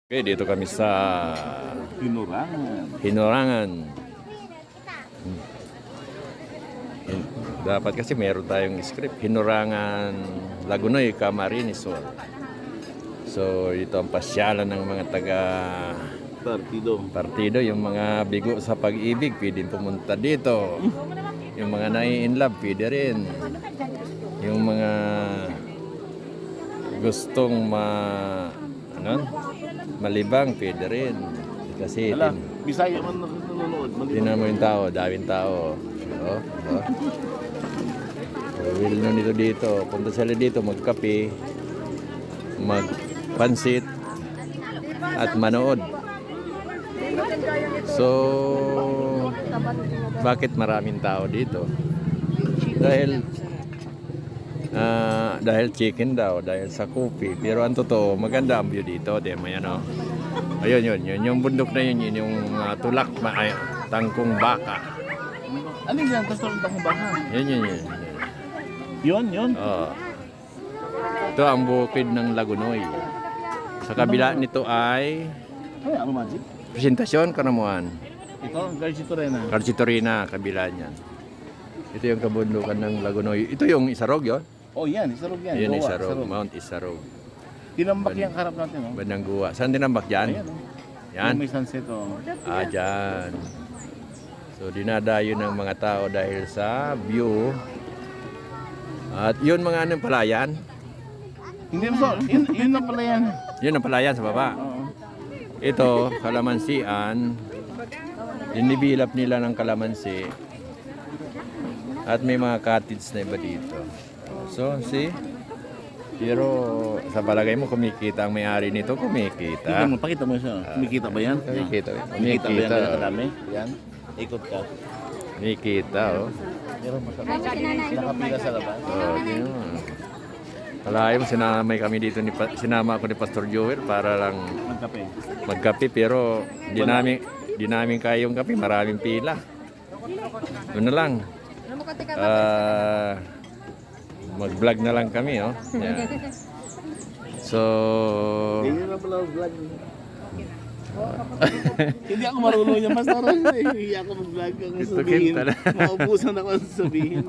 Okay, dito kami sa Hinurangan. Dapat kasi meron tayong script. Hinurangan, Lagunoy, Camarines Sur. So, ito ang pasyalan ng mga partido. Yung mga bigo sa pag-ibig, pwede pumunta dito. Yung mga nai-inlove, pwede rin. Yung mga gustong malibang, pwede rin. Kasi Bisaya man nanonood. tinan mo yung tao, daming tao. Oh. Will nyo nito dito. Punta sila dito, magkape, magpansit, at manood. So, bakit maraming tao dito? Dahil chicken daw, dahil sa kopi. Pero ang totoo, maganda ang view dito. Demo yan, oh. Ayun, yung bundok na yun, yung tulak, tangkong baka. Ano yan? Tangkong baka? Yun. Yun? Ito ang bukid ng Lagunoy. Sa kabila nito ay Ano magic? presentasyon kanamuan. Ito, Garcitorena. Garcitorena, kabila niyan. Ito yung kabundukan ng Lagunoy. Ito yung Isarog, yun? Oh, yan. Isarog yan. Yan, Goa, Isarog. Mount Isarog. Tinambak yung karap natin, oh. Bandang Guwa. Saan tinambak dyan? Ayan, oh. Yan? Yung may sunset, oh. Dyan. So, dinadayo ng mga tao dahil sa view. At yun mga anong palayan? Hindi mo, yun na pala yan. Yun ang palayan sa baba. Oo. Ito, kalamansian. Dinibilap nila ng kalamansi. At may mga cottage na iba dito. So, see? Pero sa palagay mo, kumikita ang may-ari nito, kumikita. Tingnan mo, pakita mo siya. Kumikita ba yan? Kumikita. Kumikita ba yan? Kaya kadami? Yan. Ikot ka. Kumikita, oh. Pero masarap. Nakapila sa labas. Oh, yun. Kalahin mo, sinama ako ni Pastor Joel para lang Magkape. magkape. Pero di namin kaya yung kape, maraming pila. Doon na lang. Mag-vlog na lang kami, oh. Yeah. So, Hindi na pala vlog. Hindi ako marunong yung pastor. Hindi ako mag-vlog ang sabihin. Maubusan ako sabihin.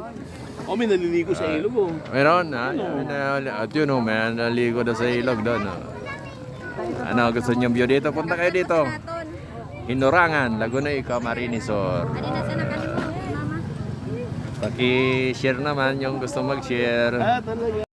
O, may naliligo sa ilog, oh. meron, at yun, oh, man, naligo na sa ilog doon, oh. Ano, gusto nyo view dito? Punta kayo dito. Hinurangan, Lagunoy, Camarines Sur. Paki-share naman yung gusto mag-share. Talaga.